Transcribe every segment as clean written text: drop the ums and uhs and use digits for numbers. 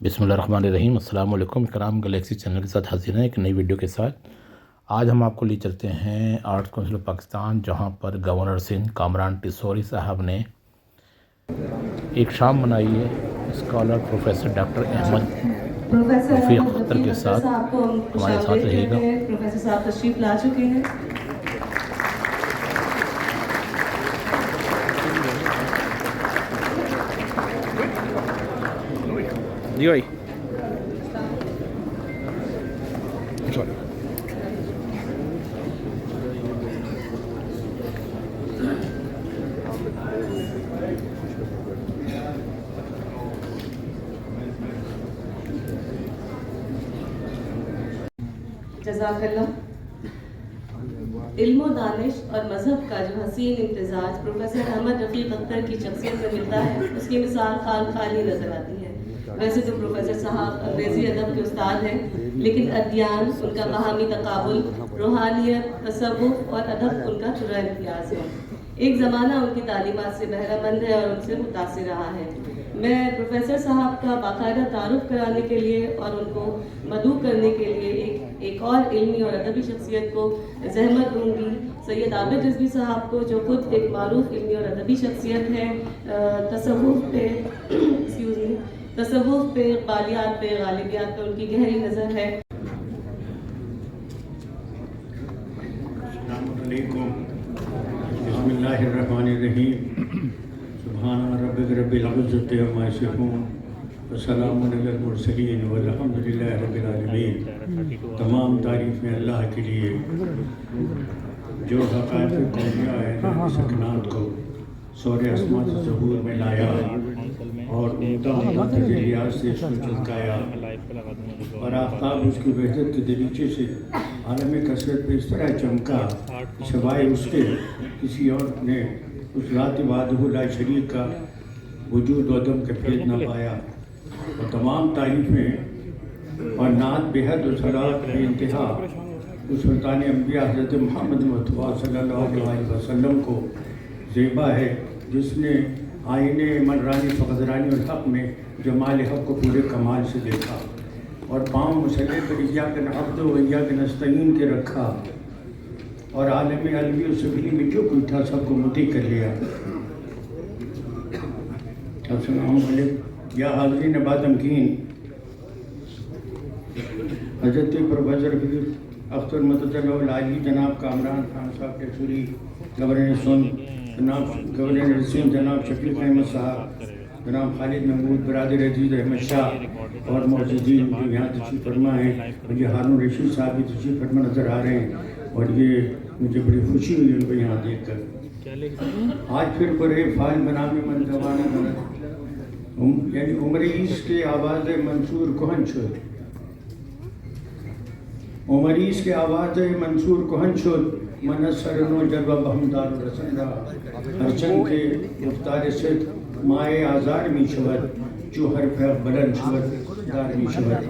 بسم اللہ الرحمن الرحیم۔ السلام علیکم کرام، گلیکسی چینل کے ساتھ حاضر ہیں ایک نئی ویڈیو کے ساتھ۔ آج ہم آپ کو لے چلتے ہیں آرٹس کونسل آف پاکستان، جہاں پر گورنر سندھ کامران ٹیسوری صاحب نے ایک شام منائی ہے اسکالر پروفیسر ڈاکٹر احمد رفیق اختر کے ساتھ۔ ہمارے ساتھ رہیے گا۔ پروفیسر صاحب تشریف لا چکے ہیں۔ جی بھائی جزاک اللہ۔ علم و دانش اور مذہب کا جو حسین امتزاج پروفیسر احمد رفیق اختر کی شخصیت میں ملتا ہے، اس کی مثال خال خالی نظر آتی ہے۔ ویسے تو پروفیسر صاحب انگریزی ادب کے استاد ہیں، لیکن ادیان ان کا باہمی تقابل، روحانیت، تصوف اور ادب ان کا چرا امتیاز ہے۔ ایک زمانہ ان کی تعلیمات سے بہرہ مند ہے اور ان سے متاثر رہا ہے۔ میں پروفیسر صاحب کا باقاعدہ تعارف کرانے کے لیے اور ان کو مدعو کرنے کے لیے ایک اور علمی اور ادبی شخصیت کو زحمت دوں گی، سید عابد رضوی صاحب کو، جو خود ایک معروف علمی اور ادبی شخصیت ہے۔ تصوف پہ، اقبالیات پہ، غالبیات پہ ان کی گہری نظر ہے۔ السلام علیکم، بسم اللہ الرحمن الرحیم، سبحان ربک رب العزت عما یصفون وسلام علی المرسلین والحمد للہ رب العالمین۔ تمام تعریفیں اللہ کے لیے جو حقائق قومیہ ہے، اس اکنات کو سورہ اسماء ظہور میں لایا اور عمدہ تجلیات سے اس کو چمکایا، اور آفتاب اس کی وحدت کے دریچے سے عالم کثرت پہ اس طرح چمکا سوائے اس کے کسی اور نے اس ذات وحدہ لا شریک کا وجود و عدم کے پھیل نہ پایا۔ اور تمام تعریفیں اور نعت بے حد و صلاۃ بے انتہا اس سلطان انبیاء حضرت محمد مصطفیٰ صلی اللہ علیہ وسلم کو زیبا ہے، جس نے آئین عمرانی فقدرانی الحق میں جمال حق کو پورے کمال سے دیکھا اور پاؤں مسلح پر ایاک نعبد و ایاک نستعین کے رکھا، اور عالم علوی و سفلی میں جو کچھ تھا سب کو مطیع کر لیا۔ السلام علیکم یا حاضرین باتمکین، حضرت پروفیسر رفیق اختر مدد العالی جناب کامران خان صاحب ٹیسوری، گورنر سندھ جناب گورنر سندھ جناب شفیق احمد صاحب، جناب خالد محمود برادر عزیز احمد شاہ اور معززین جو یہاں تشریف فرما ہیں، اور یہ ہارون رشید صاحب بھی تشریف فرما نظر آ رہے ہیں، اور یہ مجھے بڑی خوشی ہوئی ان کو یہاں دیکھ کر۔ آج پھر برے فال بنا میں من زمانہ غلط، یعنی عمر عیس کے آواز منصور کہن شد، عمر عیس کے آواز منصور کہن شد، من سرنو جلوہ بہمدار رسن را، ہرچند کے گفتار صدق مائے آزار می شود، جو حرف بلند شود دار می شود۔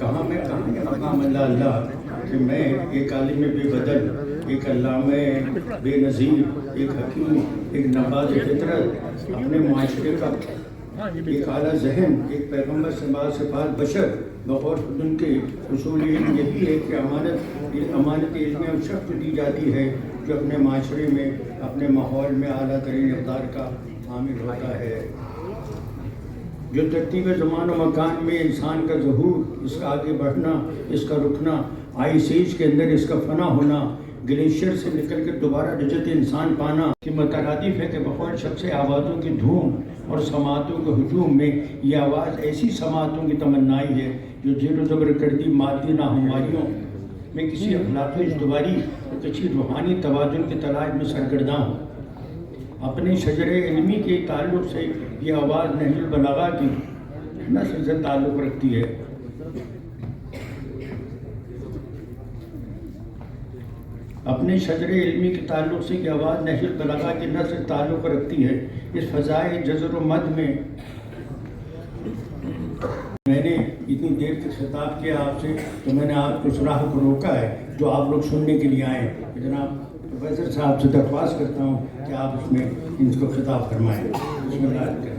کہاں میں کہاں یا مقام اللہ اللہ کہ میں ایک عالم بے بدل، ایک علامہ بے نظیر، ایک حکیم، ایک نباز فطرت، اپنے معاشرے کا ایک اعلیٰ ذہن، ایک پیغمبر سے بعض صفات بشر، بغور ان کے اصول علم یہی ہے کہ امانت علمیہ اس شخص کو دی جاتی ہے جو اپنے معاشرے میں، اپنے ماحول میں اعلیٰ ترین اقدار کا حامل ہوتا ہے، جو ترتیب زمان و مکان میں انسان کا ظہور، اس کا آگے بڑھنا، اس کا رکنا، آئس ایج کے اندر اس کا فنا ہونا، گلیشیئر سے نکل کر دوبارہ رجت انسان پانا کہ مترادف ہے کہ بقول شخص آوازوں کی دھوم اور سماعتوں کے ہجوم میں یہ آواز ایسی سماعتوں کی تمنائی ہے جو زیر و زبر کردی مادی ناہمواریوں میں کسی اخلاقی ازدواری اور کسی روحانی توازن کی تلاش میں سرگرداں ہو۔ اپنے شجر علمی کے تعلق سے یہ آواز نہج البلاغہ کی نسل سے تعلق رکھتی ہے۔ اپنے شجر علمی کے تعلق سے یہ آواز نہج البلاغہ کی نسل سے تعلق رکھتی ہے۔ اس فضائے جزر و مد میں میں نے اتنی دیر تک خطاب کیا آپ سے، تو میں نے آپ کو سراہ کو روکا ہے جو آپ لوگ سننے کے لیے آئے ہیں۔ جناب پروفیسر صاحب سے درخواست کرتا ہوں کہ آپ اس میں ان کو خطاب فرمائیں۔ بسم اللہ الرحمن الرحیم۔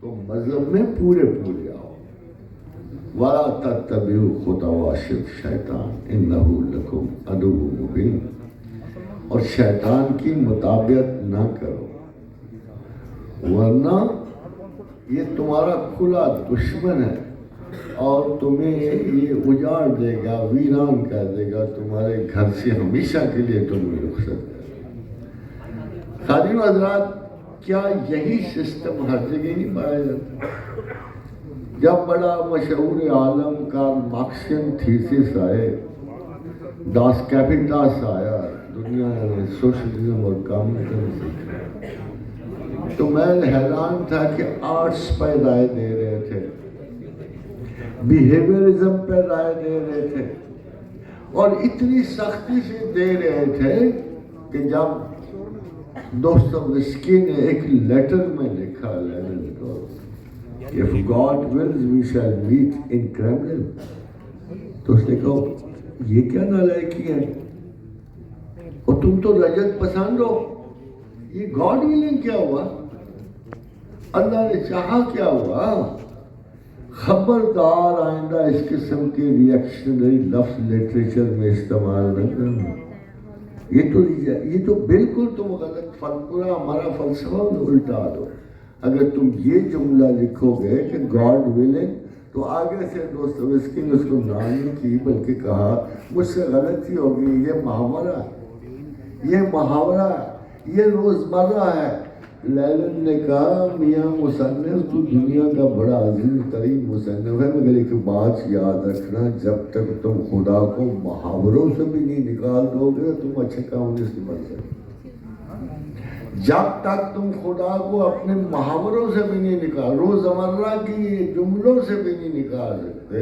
تو مذہب میں پورے آؤ. وَلَا تَتَّبِعُوا خُطَوَاتِ الشَّيْطَانِ إِنَّهُ لَكُمْ عَدُوٌّ مُبِينٌ. اور شیطان کی مطابقت نہ کرو ورنہ یہ تمہارا کھلا دشمن ہے اور تمہیں یہ اجاڑ دے گا، ویران کر دے گا، تمہارے گھر سے ہمیشہ کے لیے تمہیں رخصت کرے گا. خادم حضرات، کیا یہی سسٹم ہر جگہ نہیں پایا جاتا؟ جب بڑا مشہور عالم کارل مارکسین تھیسس آئے، داس کیپیٹاس آیا، دنیا نے سوشلزم اور کمیونزم سیکھا، تو میں حیران تھا کہ آرٹس پہ رائے دے رہے تھے، بیہیویئرزم پہ رائے دے رہے تھے، اور اتنی سختی سے دے رہے تھے کہ جب دوستویسکی نے ایک لیٹر میں لکھا لینن کو If God wills we shall meet in Kremlin، تو اس نے کہا یہ کیا نالائکی ہے، اور تم تو رجت پسند ہو، یہ گاڈ ولنگ کیا ہوا، اللہ نے چاہا کیا ہوا. خبردار آئندہ اس قسم کے ریئیکشنری لفظ لٹریچر میں استعمال نہ کرنا. یہ تو بالکل تم غلط پورا ہمارا فلسفہ الٹا دو. اگر تم یہ جملہ لکھو گے کہ گاڈ ولنگ، تو آگے سے دوستویسکی نے اس کو نہ نہیں کی بلکہ کہا مجھ سے غلطی ہوگی، یہ محاورہ ہے، یہ محاورہ ہے، یہ روزمرہ ہے. لینن نے کہا میاں مصنف تو دنیا کا بڑا عظیم ترین مصنف ہے، مگر ایک بات یاد رکھنا، جب تک تم خدا کو محاوروں سے بھی نہیں نکال دو گے تم اچھے کمیونسٹ نہیں بن سکتے. جب تک تم خدا کو اپنے محاوروں سے بھی نہیں نکال، روزمرہ کی جملوں سے بھی نہیں نکال سکتے،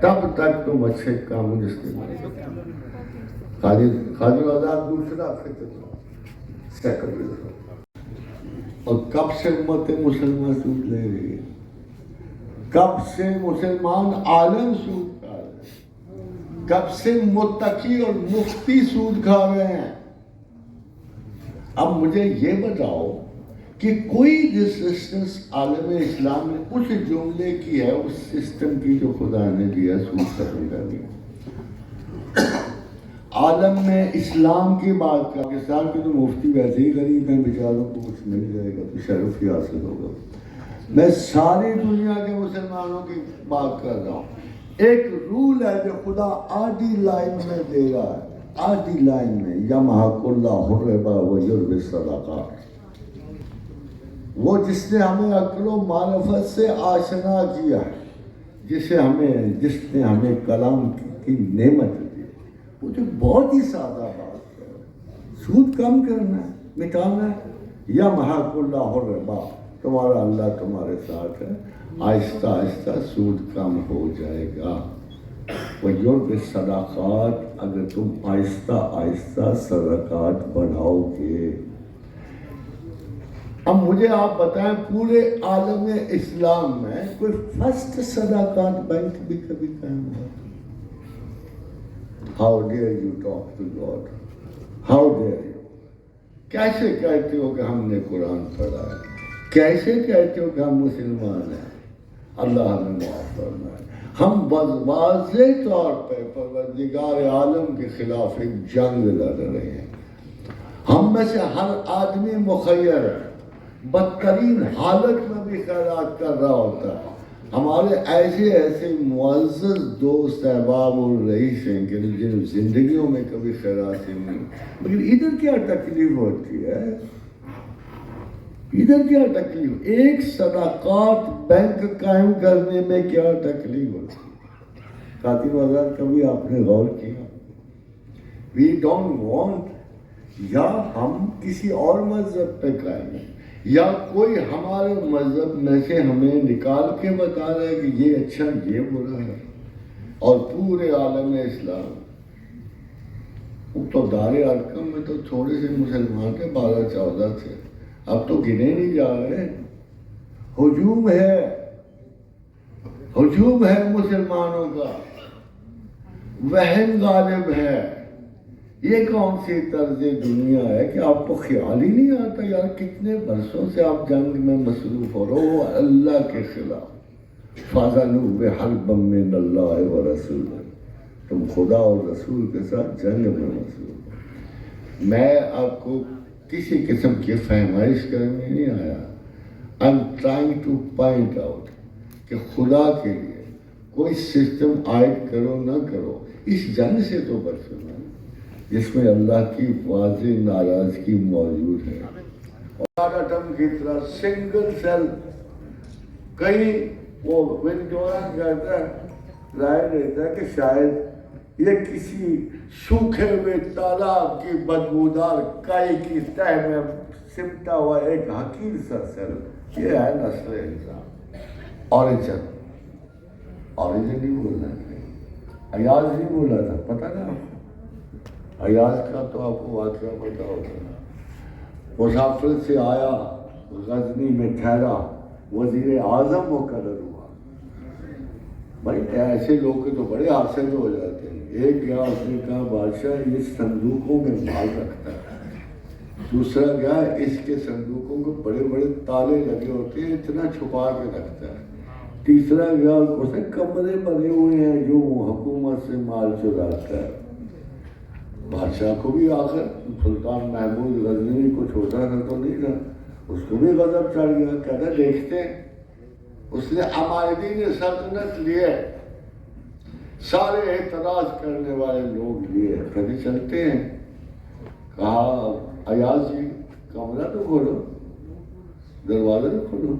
تب تک تم اچھے کمیونسٹ نہیں بن سکتے. خادم آزاد دوسرا سیکولرزم. اور کب سے امت مسلمان سود لے رہی ہے، کب سے مسلمان عالم سود کھا رہے ہیں، کب سے متقی اور مفتی سود کھا رہے ہیں. اب مجھے یہ بتاؤ کہ کوئی ریزسٹنس عالم اسلام میں اس جملے کی ہے، اس سسٹم کی جو خدا نے دیا سود ختم کر دیا. عالم میں اسلام کی بات کر، پاکستان کے تو مفتی ویسے ہی غریب ہیں، بیچاروں کو کچھ مل جائے گا تو شرف ہی حاصل ہوگا. میں ساری دنیا کے مسلمانوں کی بات کر رہا ہوں. ایک رول ہے جو خدا آدھی لائن میں دے رہا ہے، آدھی لائن میں، یمحق اللہ الربا ویربی الصدقات. وہ جس نے ہمیں عقل و معرفت سے آشنا کیا، جس نے ہمیں کلام کی نعمت، وہ تو بہت ہی سادہ بات ہے. سود کم کرنا ہے، مٹانا ہے. یمحق اللہ الربا، تمہارا اللہ تمہارے ساتھ ہے، آہستہ آہستہ سود کم ہو جائے گا. ویربی الصدقات، اگر تم آہستہ آہستہ صدقات بڑھاؤ گے. اب مجھے آپ بتائیں پورے عالم اسلام میں کوئی فرسٹ صدقات بینک بھی کبھی قائم ہوا؟ How dare you talk to God? How dare you? کیسے کہتے ہو کہ ہم نے قرآن پڑھا ہے؟ کیسے کہتے ہو کہ ہم مسلمان ہیں؟ اللہ ہمیں معاف فرمائے. ہم واضح طور پہ پروردگار عالم کے خلاف ایک جنگ لڑ رہے ہیں. ہم میں سے ہر آدمی مخیر ہے، بدترین حالت میں بھی خیرات کر رہا ہوتا ہے. ہمارے ایسے معزز دوست احباب اور رئیس ہیں کہ جن زندگیوں میں کبھی خیرات نہیں، مگر ادھر کیا تکلیف ہوتی ہے، ادھر کیا تکلیف، ایک صدقات بینک قائم کرنے میں کیا تکلیف ہوتی ہے. خاتون حضرات کبھی آپ نے غور کیا؟ وی ڈونٹ وانٹ، یا ہم کسی اور مذہب پہ قائم ہیں، یا کوئی ہمارے مذہب میں سے ہمیں نکال کے بتا رہا ہے کہ یہ اچھا یہ برا ہے. اور پورے عالم اسلام تو دار ارقم میں تو تھوڑے سے مسلمان تھے، 12-14 تھے، اب تو گنے نہیں جا رہے. ہجوم ہے مسلمانوں کا، وہن غالب ہے. یہ کون سی طرز دنیا ہے کہ آپ کو خیال ہی نہیں آتا یار کتنے برسوں سے آپ جنگ میں مصروف ہو رہے ہو اللہ کے خلاف، فَاذَنُوا بِحَرْبٍ مِّنَ اللَّهِ وَرَسُولِهِ، تم خدا اور رسول کے ساتھ جنگ میں مصروف ہو۔ میں آپ کو کسی قسم کی فہمائش کرنے نہیں آیا، I'm trying to point out کہ خدا کے لیے کوئی سسٹم عائد کرو نہ کرو، اس جنگ سے تو بچو نا جس میں اللہ کی واضح ناراضگی موجود ہے۔ اور ایٹم کی طرح سنگل سیل، کہیں وہ ونڈورن کہتا ہے، رائے دیتا ہے کہ شاید یہ کسی سوکھے ہوئے تالاب کی بدبودار کائی کی تہ میں سمٹا ہوا ایک حقیر سا سیل، یہ ہے نسل انسان۔ اوریجن نہیں بولنا ہے، ایاز نہیں بولا تھا، پتہ نا ایاز کا تو آپ کو واقعہ پتہ ہوگا۔ مسافر سے آیا، غزنی میں ٹھہرا، وزیر اعظم مقرر ہوا۔ بھائی ایسے لوگ کے تو بڑے حاصل ہو جاتے ہیں۔ ایک گیا، اس نے کہا بادشاہ یہ صندوقوں میں مال رکھتا ہے۔ دوسرا گیا، اس کے صندوقوں کو بڑے بڑے تالے لگے ہوتے ہیں، اتنا چھپا کے رکھتا ہے۔ تیسرا گیا، اس نے کمرے بنے ہوئے ہیں جو حکومت سے مال چراتا ہے۔ بادشاہ کو بھی آخر سلطان محمود غزنوی کو چھوٹا تھا تو نہیں تھا، اس کو بھی غضب چڑھ گیا، کہتا دیکھتے ہیں۔ اس نے عمائدین سلطنت لیے، سارے اعتراض کرنے والے لوگ لیے، کبھی چلتے ہیں۔ کہا ایاز جی کمرہ تو کھولو، دروازہ تو کھولو۔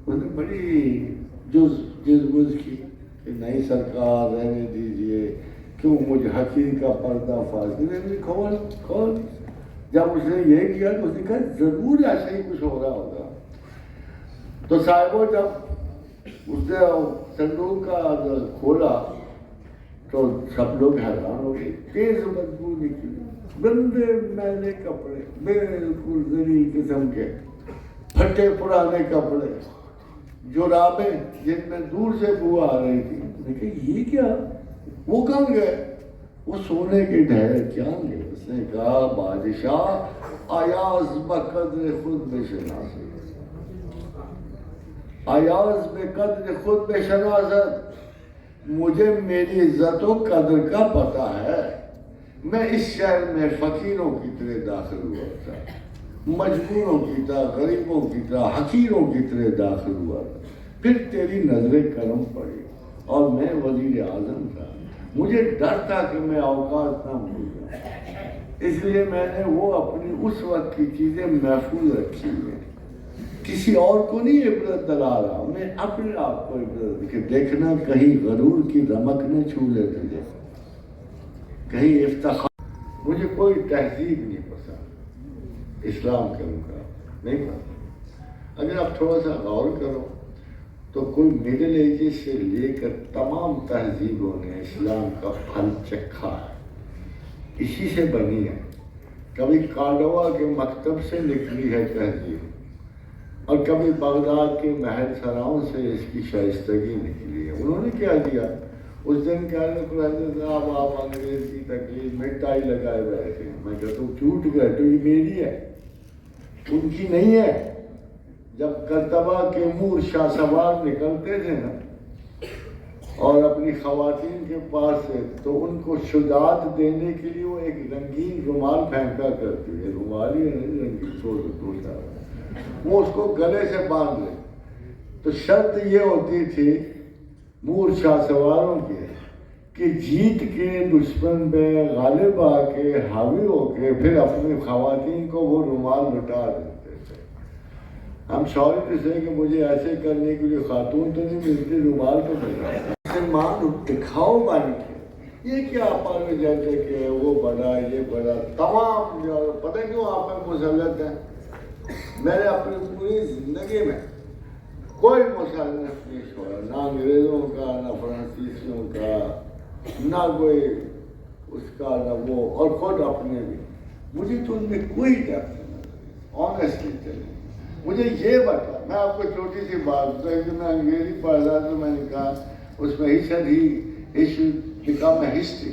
اس نے بڑی جز کی کہ نہیں سرکار رہنے دیجئے، کیوں مجھے حقیر کا پردہ فاش نے کھول۔ جب اس نے یہ کیا تو اس نے کہا ضرور ایسے ہی کچھ ہو رہا ہوگا۔ تو صاحبوں جب اس نے صندوق کا کھولا تو سب لوگ حیران ہو گئے، تیز بدبو نکلی، گندے میلے کپڑے، بالکل ذلیل قسم کے پھٹے پرانے کپڑے، جرابیں جن میں دور سے بو آ رہی تھی۔ دیکھیں یہ کیا، وہ کہاں گئے؟ وہ سونے کے ڈھیر کیا گئے؟ اس نے کہا بادشاہ ایاز بقدر خود بشناست، ایاز بقدر خود بشناست، مجھے میری عزت و قدر کا پتہ ہے۔ میں اس شہر میں فقیروں کی طرح داخل ہوا تھا، مجبوروں کی طرح، غریبوں کی طرح، حقیروں کی طرح داخل ہوا تھا، پھر تیری نظر کرم پڑی اور میں وزیر اعظم تھا، مجھے ڈر تھا کہ میں اوقات نہ بھول جاؤں، اس لیے میں نے وہ اپنی اس وقت کی چیزیں محفوظ رکھی ہیں، کسی اور کو نہیں عبرت دلا رہا، میں اپنے آپ کو عبرت کہ دیکھنا کہیں غرور کی رمق نہ چھو لے تجھے، کہیں افتخار۔ مجھے کوئی تہذیب نہیں پسند اسلام کے مقابلے، نہیں پسند۔ اگر آپ تھوڑا سا غور کرو تو کوئی مڈل ایجز سے لے کر تمام تہذیبوں نے اسلام کا پھل چکھا ہے، اسی سے بنی ہے۔ کبھی کارڈوا کے مکتب سے نکلی ہے تہذیب، اور کبھی بغداد کے محل سراؤں سے اس کی شائستگی نکلی ہے۔ انہوں نے کیا کیا؟ اس دن کہہ رہے قرآن صاحب آپ انگریز کی تقلید میں ٹائی لگائے ہوئے تھے، میں کہتا ہوں چوٹ گئے تو یہ میری ہے، ان کی نہیں ہے۔ جب کرتبہ کے مور شاہ سوار نکلتے تھے نا اور اپنی خواتین کے پاس سے، تو ان کو شجاعت دینے کے لیے وہ ایک رنگین رومال پھینکا کرتے تھے، رومال ہی نہیں رنگین چھوٹا، وہ اس کو گلے سے باندھ لے۔ تو شرط یہ ہوتی تھی مور شاہ سواروں کی کہ جیت کے دشمن پہ غالب آ کے حاوی ہو کے پھر اپنی خواتین کو وہ رومال لٹا دیتے تھے۔ ہم سوری سے کہ مجھے ایسے کرنے کے لیے خاتون تو نہیں ملتی، رومال تو ملتا، مسلمان دکھاؤ بن کے یہ کیا آپ میں جاتے کہ وہ بڑا یہ بڑا، تمام پتہ کیوں آپ میں مسلط ہیں؟ میں نے اپنی پوری زندگی میں کوئی مصنف نہیں چھوڑا، نہ انگریزوں کا، نہ فرانسیسیوں کا، نہ کوئی اس کا، نہ وہ، اور خود اپنے بھی۔ مجھے تو ان میں کوئی ڈیپتھ نہیں، آنیسٹلی چلے۔ مجھے یہ بتا، میں آپ کو چھوٹی سی بات بتائی کہ میں انگریزی پڑھ رہا تو میں نے کہا اس میں ہسٹری بیکم اے ہسٹری،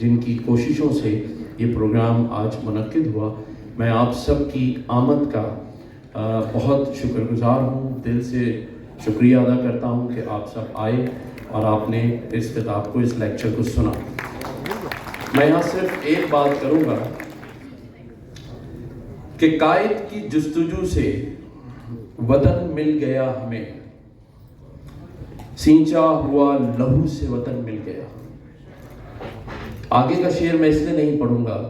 جن کی کوششوں سے یہ پروگرام آج منعقد ہوا. میں آپ سب کی آمد کا بہت شکر گزار ہوں. دل سے شکریہ ادا کرتا ہوں کہ آپ سب آئے اور آپ نے اس خطاب کو، اس لیکچر کو سنا. میں یہاں صرف ایک بات کروں گا کہ قائد کی جستجو سے وطن مل گیا ہمیں، سینچا ہوا لہو سے وطن مل گیا. آگے کا شعر میں اس لیے نہیں پڑھوں گا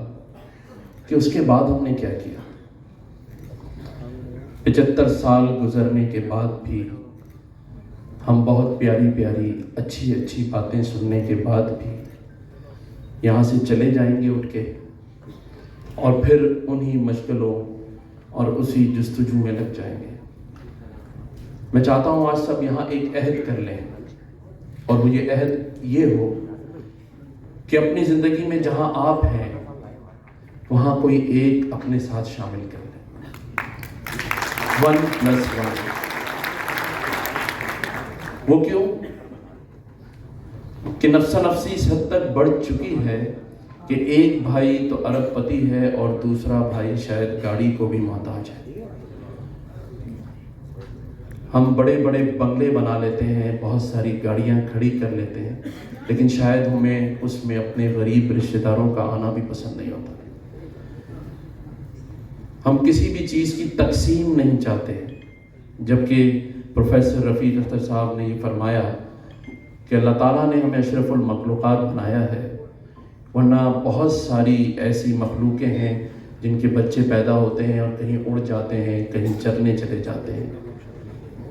کہ اس کے بعد ہم نے کیا کیا. 75 سال گزرنے کے بعد بھی ہم بہت پیاری پیاری اچھی اچھی باتیں سننے کے بعد بھی یہاں سے چلے جائیں گے اٹھ کے، اور پھر انہی مشغلوں اور اسی جستجو میں لگ جائیں گے. میں چاہتا ہوں آج سب یہاں ایک عہد کر لیں، اور وہ یہ عہد یہ ہو کہ اپنی زندگی میں جہاں آپ ہیں وہاں کوئی ایک اپنے ساتھ شامل کر لیں. 1+1. وہ کیوں کہ نفسا نفسی اس حد تک بڑھ چکی ہے کہ ایک بھائی تو ارب پتی ہے اور دوسرا بھائی شاید گاڑی کو بھی محتاج ہے. ہم بڑے بڑے بنگلے بنا لیتے ہیں، بہت ساری گاڑیاں کھڑی کر لیتے ہیں، لیکن شاید ہمیں اس میں اپنے غریب رشتہ داروں کا آنا بھی پسند نہیں ہوتا. ہم کسی بھی چیز کی تقسیم نہیں چاہتے، جبکہ پروفیسر رفیق اختر صاحب نے یہ فرمایا کہ اللہ تعالیٰ نے ہمیں اشرف المخلوقات بنایا ہے، ورنہ بہت ساری ایسی مخلوقیں ہیں جن کے بچے پیدا ہوتے ہیں اور کہیں اڑ جاتے ہیں، کہیں چرنے چلے جاتے ہیں.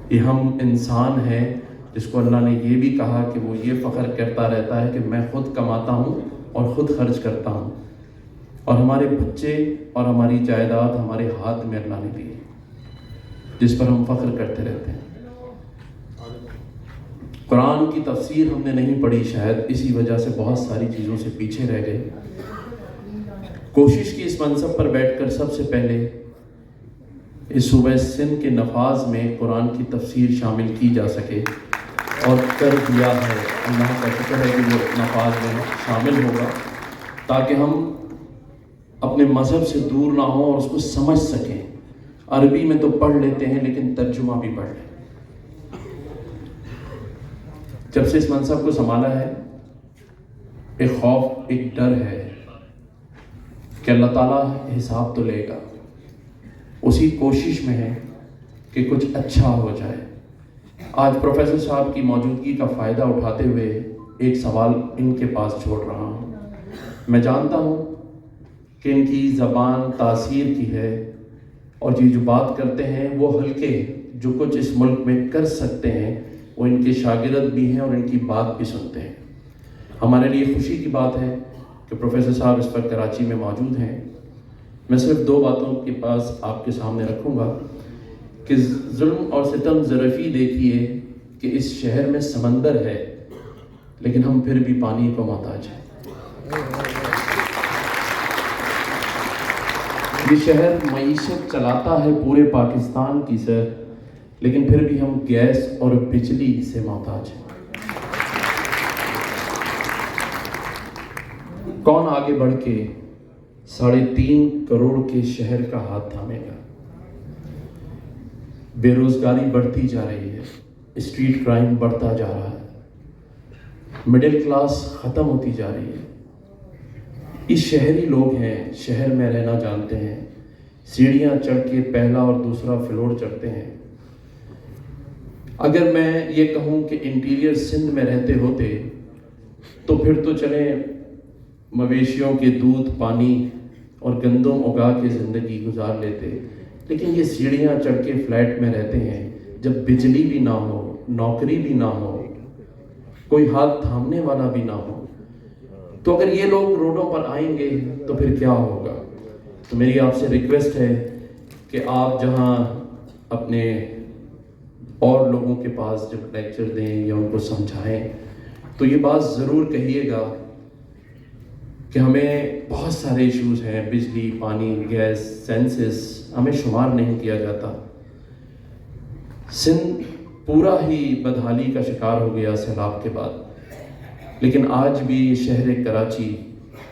یہ ہم انسان ہیں جس کو اللہ نے یہ بھی کہا کہ وہ یہ فخر کرتا رہتا ہے کہ میں خود کماتا ہوں اور خود خرچ کرتا ہوں، اور ہمارے بچے اور ہماری جائیداد ہمارے ہاتھ میں اللہ نے دی، جس پر ہم فخر کرتے رہتے ہیں. قرآن کی تفسیر ہم نے نہیں پڑھی، شاید اسی وجہ سے بہت ساری چیزوں سے پیچھے رہ گئے. کوشش کی اس منصب پر بیٹھ کر سب سے پہلے اس صوبہ سندھ کے نفاذ میں قرآن کی تفسیر شامل کی جا سکے، اور کر دیا ہے. اللہ کا شکر ہے کہ وہ نفاذ میں شامل ہوگا تاکہ ہم اپنے مذہب سے دور نہ ہوں اور اس کو سمجھ سکیں. عربی میں تو پڑھ لیتے ہیں لیکن ترجمہ بھی پڑھ لیں. جب سے اس منصب کو سنبھالا ہے ایک خوف، ایک ڈر ہے کہ اللہ تعالیٰ حساب تو لے گا. اسی کوشش میں ہے کہ کچھ اچھا ہو جائے. آج پروفیسر صاحب کی موجودگی کا فائدہ اٹھاتے ہوئے ایک سوال ان کے پاس چھوڑ رہا ہوں. میں جانتا ہوں کہ ان کی زبان تاثیر کی ہے، اور یہ جو بات کرتے ہیں وہ ہلکے جو کچھ اس ملک میں کر سکتے ہیں وہ ان کے شاگرد بھی ہیں اور ان کی بات بھی سنتے ہیں. ہمارے لیے خوشی کی بات ہے کہ پروفیسر صاحب اس وقت کراچی میں موجود ہیں. میں صرف 2 باتوں کے پاس آپ کے سامنے رکھوں گا کہ ظلم اور ستم ظرفی دیکھیے کہ اس شہر میں سمندر ہے لیکن ہم پھر بھی پانی کو محتاج ہیں. یہ شہر معیشت چلاتا ہے پورے پاکستان کی سر، لیکن پھر بھی ہم گیس اور بجلی سے محتاج ہیں. کون آگے بڑھ کے 3.5 کروڑ کے شہر کا ہاتھ تھامے گا؟ بے روزگاری بڑھتی جا رہی ہے، اسٹریٹ کرائم بڑھتا جا رہا ہے، مڈل کلاس ختم ہوتی جا رہی ہے. اس شہری لوگ ہیں، شہر میں رہنا جانتے ہیں، سیڑھیاں چڑھ کے پہلا اور دوسرا فلور چڑھتے ہیں. اگر میں یہ کہوں کہ انٹیریئر سندھ میں رہتے ہوتے تو پھر تو چلیں مویشیوں کے دودھ، پانی اور گندم اگا کے زندگی گزار لیتے، لیکن یہ سیڑھیاں چڑھ کے فلیٹ میں رہتے ہیں جب بجلی بھی نہ ہو، نوکری بھی نہ ہو، کوئی ہاتھ تھامنے والا بھی نہ ہو. تو اگر یہ لوگ روڈوں پر آئیں گے تو پھر کیا ہوگا؟ تو میری آپ سے ریکویسٹ ہے کہ آپ جہاں اپنے اور لوگوں کے پاس جب لیکچر دیں یا ان کو سمجھائیں تو یہ بات ضرور کہیے گا کہ ہمیں بہت سارے ایشوز ہیں، بجلی، پانی، گیس، سینسس، ہمیں شمار نہیں کیا جاتا. سندھ پورا ہی بدحالی کا شکار ہو گیا سیلاب کے بعد، لیکن آج بھی شہر کراچی